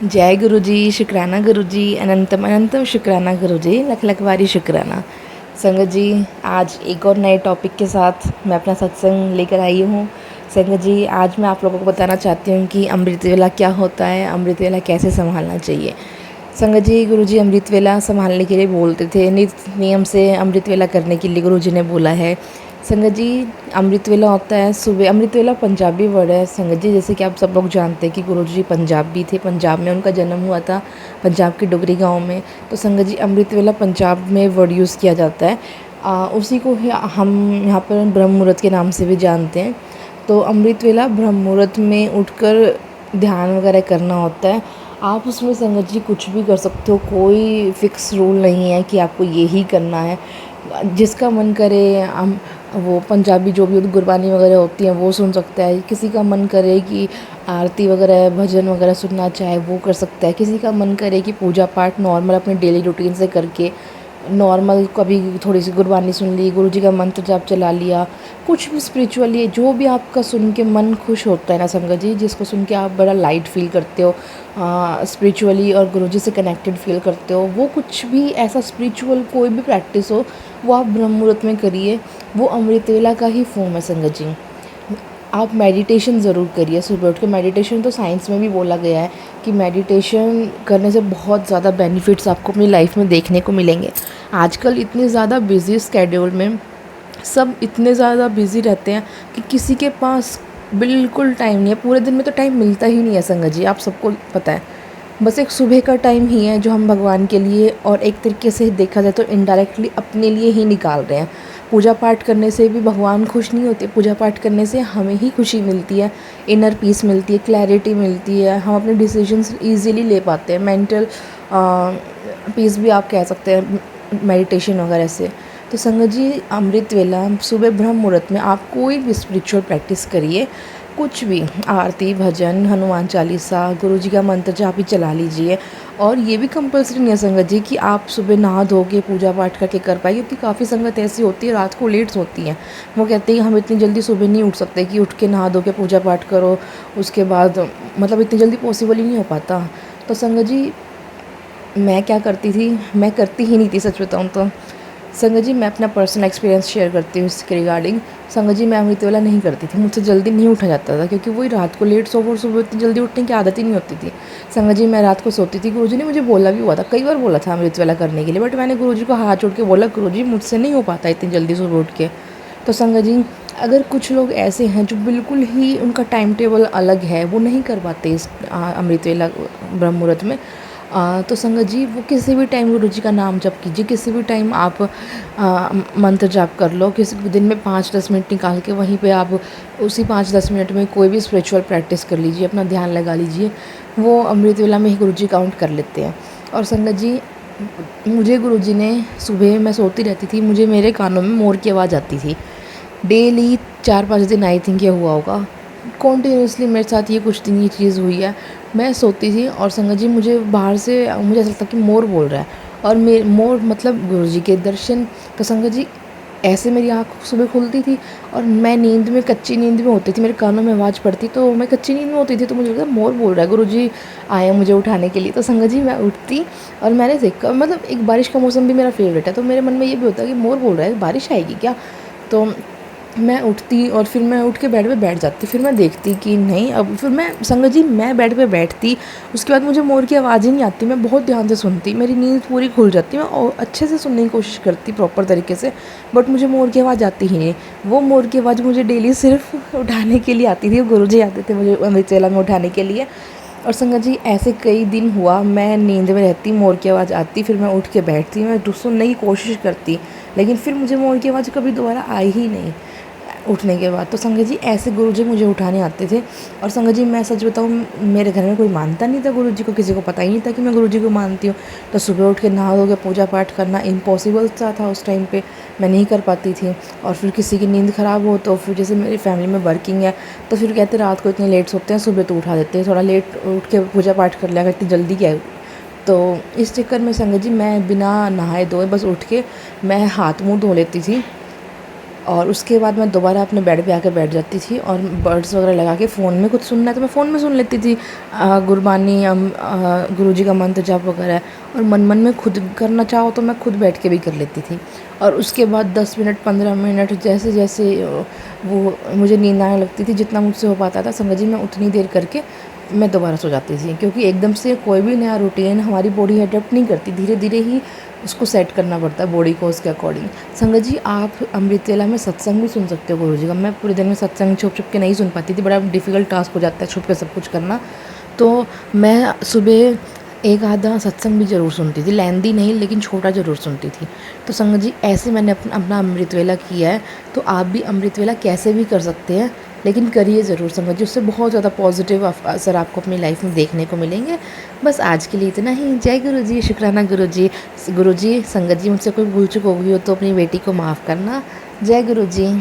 जय गुरु जी, शुक्राना गुरु जी, अनंतम अनंतम शुक्राना गुरु जी, लख लख बारी शुक्राना। संगत जी, आज एक और नए टॉपिक के साथ मैं अपना सत्संग लेकर आई हूँ। संगत जी, आज मैं आप लोगों को बताना चाहती हूँ कि अमृत वेला क्या होता है, अमृत वेला कैसे संभालना चाहिए। संगत जी, गुरु जी अमृत वेला संभालने के लिए बोलते थे, नित्य नियम से अमृत वेला करने के लिए गुरु जी ने बोला है। संगत जी, अमृत वेला होता है सुबह। अमृत वेला पंजाबी वर्ड है संगत जी, जैसे कि आप सब लोग जानते हैं कि गुरु जी पंजाबी थे, पंजाब में उनका जन्म हुआ था, पंजाब के डुगरी गांव में। तो संगत जी, अमृत वेला पंजाब में वर्ड यूज़ किया जाता है। उसी को हम यहाँ पर ब्रह्म मुहूर्त के नाम से भी जानते हैं। तो अमृत वेला ब्रह्म मुहूर्त में उठकर ध्यान वगैरह करना होता है। आप उसमें संगत जी कुछ भी कर सकते हो, कोई फिक्स रूल नहीं है कि आपको यही करना है। जिसका मन करे हम वो पंजाबी जो भी गुरबानी वगैरह होती हैं वो सुन सकता है। किसी का मन करे कि आरती वगैरह भजन वगैरह सुनना चाहे वो कर सकता है। किसी का मन करे कि पूजा पाठ नॉर्मल अपने डेली रूटीन से करके नॉर्मल कभी थोड़ी सी गुरबानी सुन ली, गुरु जी का मंत्र जाप चला लिया, कुछ भी स्पिरिचुअली जो भी आपका सुन के मन खुश होता है ना संगत जी, जिसको सुन के आप बड़ा लाइट फील करते हो, स्पिरिचुअली और गुरु जी से कनेक्टेड फील करते हो, वो कुछ भी ऐसा स्पिरिचुअल कोई भी प्रैक्टिस हो वो आप ब्रह्म मुहूर्त में करिए। वो अमृत वेला का ही फॉर्म है संगत जी। आप मेडिटेशन ज़रूर करिए सुबह उठ के। मेडिटेशन तो साइंस में भी बोला गया है कि मेडिटेशन करने से बहुत ज़्यादा बेनिफिट्स आपको अपनी लाइफ में देखने को मिलेंगे। आजकल इतने ज़्यादा बिजी स्केड्यूल में सब इतने ज़्यादा बिजी रहते हैं कि किसी के पास बिल्कुल टाइम नहीं है। पूरे दिन में तो टाइम मिलता ही नहीं है संगत जी, आप सबको पता है। बस एक सुबह का टाइम ही है जो हम भगवान के लिए और एक तरीके से देखा जाए तो इनडायरेक्टली अपने लिए ही निकाल रहे हैं। पूजा पाठ करने से भी भगवान खुश नहीं होते, पूजा पाठ करने से हमें ही खुशी मिलती है, इनर पीस मिलती है, क्लैरिटी मिलती है, हम अपने डिसीजंस इजीली ले पाते हैं। मेंटल पीस भी आप कह सकते हैं मेडिटेशन वगैरह से। तो संगत जी, अमृत वेला सुबह ब्रह्म मुहूर्त में आप कोई भी स्पिरिचुअल प्रैक्टिस करिए, कुछ भी आरती भजन हनुमान चालीसा गुरु जी का मंत्र जाप ही चला लीजिए। और ये भी कंपलसरी नहीं है संगत जी कि आप सुबह नहा धो के पूजा पाठ करके कर पाए, क्योंकि काफ़ी संगत ऐसी होती है रात को लेट सोती हैं। वो कहते हैं कि हम इतनी जल्दी सुबह नहीं उठ सकते कि उठ के नहा धो के पूजा पाठ करो, उसके बाद मतलब इतनी जल्दी पॉसिबल ही नहीं हो पाता। तो संगत जी, मैं क्या करती थी, मैं करती ही नहीं थी सच बताऊँ तो। संगत जी, मैं अपना पर्सनल एक्सपीरियंस शेयर करती हूँ इसके रिगार्डिंग। संगत जी, मैं अमृत वेला नहीं करती थी, मुझसे जल्दी नहीं उठा जाता था, क्योंकि वही रात को लेट सो और सुबह इतनी जल्दी उठने की आदत ही नहीं होती थी। संगत जी, मैं रात को सोती थी। गुरुजी ने मुझे बोला भी हुआ था, कई बार बोला था अमृत वेला करने के लिए, बट मैंने गुरुजी को हाथ जोड़ के बोला, गुरुजी मुझसे नहीं हो पाता इतनी जल्दी सुबह उठ के। तो संगत जी, अगर कुछ लोग ऐसे हैं जो बिल्कुल ही उनका टाइम टेबल अलग है, वो नहीं कर पाते इस अमृत वेला ब्रह्म मुहूर्त में, तो संगत जी वो किसी भी टाइम गुरु जी का नाम जप कीजिए। किसी भी टाइम आप मंत्र जाप कर लो। किसी दिन में 5-10 मिनट निकाल के वहीं पे आप उसी 5-10 मिनट में कोई भी स्पिरिचुअल प्रैक्टिस कर लीजिए, अपना ध्यान लगा लीजिए। वो अमृत वेला में ही गुरु जी काउंट कर लेते हैं। और संगत जी, मुझे गुरु जी ने सुबह मैं सोती रहती थी, मुझे मेरे कानों में मोर की आवाज़ आती थी डेली। 4-5 दिन आई थिंक ये हुआ होगा कॉन्टीन्यूसली मेरे साथ, ये कुछ दिन ये चीज़ हुई है। मैं सोती थी और संगत जी मुझे बाहर से मुझे ऐसा लगता कि मोर बोल रहा है, और मे मोर मतलब गुरु जी के दर्शन। तो संगत जी, ऐसे मेरी आँख सुबह खुलती थी और मैं नींद में कच्ची नींद में होती थी, मेरे कानों में आवाज़ पड़ती तो मैं कच्ची नींद में होती थी, तो मुझे लगता मोर बोल रहा है, गुरु जी आए हैं मुझे उठाने के लिए। तो संगत जी, मैं उठती और मैंने देखा, मतलब एक बारिश का मौसम भी मेरा फेवरेट है, तो मेरे मन में ये भी होता है कि मोर बोल रहा है, बारिश आएगी क्या। तो मैं उठती और फिर मैं उठ के बेड पे बैठ जाती, फिर मैं देखती कि नहीं, अब फिर मैं संगत जी मैं बेड पे बैठती, उसके बाद मुझे मोर की आवाज़ ही नहीं आती, मैं बहुत ध्यान से सुनती, मेरी नींद पूरी खुल जाती, मैं और अच्छे से सुनने की कोशिश करती प्रॉपर तरीके से, बट मुझे मोर की आवाज़ आती ही नहीं। वो मोर की आवाज़ मुझे डेली सिर्फ उठाने के लिए आती थी, गुरु जी आते थे मुझे अमृत वेला में उठाने के लिए। और संगत जी, ऐसे कई दिन हुआ, मैं नींद में रहती, मोर की आवाज़ आती, फिर मैं उठ के बैठती, मैं सुनने की कोशिश करती, लेकिन फिर मुझे मोर की आवाज़ कभी दोबारा आई ही नहीं उठने के बाद। तो संगत जी, ऐसे गुरुजी मुझे उठाने आते थे। और संगत जी, मैं सच बताऊँ, मेरे घर में कोई मानता नहीं था गुरुजी को, किसी को पता ही नहीं था कि मैं गुरुजी को मानती हूँ। तो सुबह उठ के नहा धो के पूजा पाठ करना इम्पॉसिबल सा था उस टाइम पे, मैं नहीं कर पाती थी। और फिर किसी की नींद ख़राब हो तो फिर जैसे मेरी फैमिली में वर्किंग है, तो फिर कहते रात को इतने लेट सोते हैं, सुबह तो उठा देते हैं, थोड़ा लेट उठ के पूजा पाठ कर लिया, इतनी जल्दी क्या है। तो इस चक्कर में संगत जी, मैं बिना नहाए धोए बस उठ के मैं हाथ मुँह धो लेती थी। और उसके बाद मैं दोबारा अपने बेड पे आकर बैठ जाती थी और बर्ड्स वगैरह लगा के फ़ोन में कुछ सुनना है तो मैं फ़ोन में सुन लेती थी, गुरबानी, गुरुजी का मंत्र जाप वगैरह। और मन मन में खुद करना चाहो तो मैं खुद बैठ के भी कर लेती थी। और उसके बाद 10 मिनट 15 मिनट जैसे जैसे वो मुझे नींद आने लगती थी, जितना मुझसे हो पाता था संगत जी मैं उतनी देर करके मैं दोबारा सो जाती थी। क्योंकि एकदम से कोई भी नया रूटीन हमारी बॉडी अडॉप्ट नहीं करती, धीरे धीरे ही उसको सेट करना पड़ता है बॉडी को उसके अकॉर्डिंग। संगत जी आप अमृत वेला में सत्संग भी सुन सकते हो गुरु जी का। मैं पूरे दिन में सत्संग छुप छुप के नहीं सुन पाती थी, बड़ा डिफ़िकल्ट टास्क हो जाता है छुप के सब कुछ करना। तो मैं सुबह एक आधा सत्संग भी ज़रूर सुनती थी, लेंदी नहीं लेकिन छोटा ज़रूर सुनती थी। तो संगत जी ऐसे मैंने अपना अमृत वेला किया है। तो आप भी अमृत वेला कैसे भी कर सकते हैं, लेकिन करिए ज़रूर संगत जी, उससे बहुत ज़्यादा पॉजिटिव असर आपको अपनी लाइफ में देखने को मिलेंगे। बस आज के लिए इतना ही। जय गुरु जी, शुक्राना गुरु जी। गुरु जी संगत जी मुझसे कोई भूल चूक हो गई हो तो अपनी बेटी को माफ़ करना। जय गुरु जी।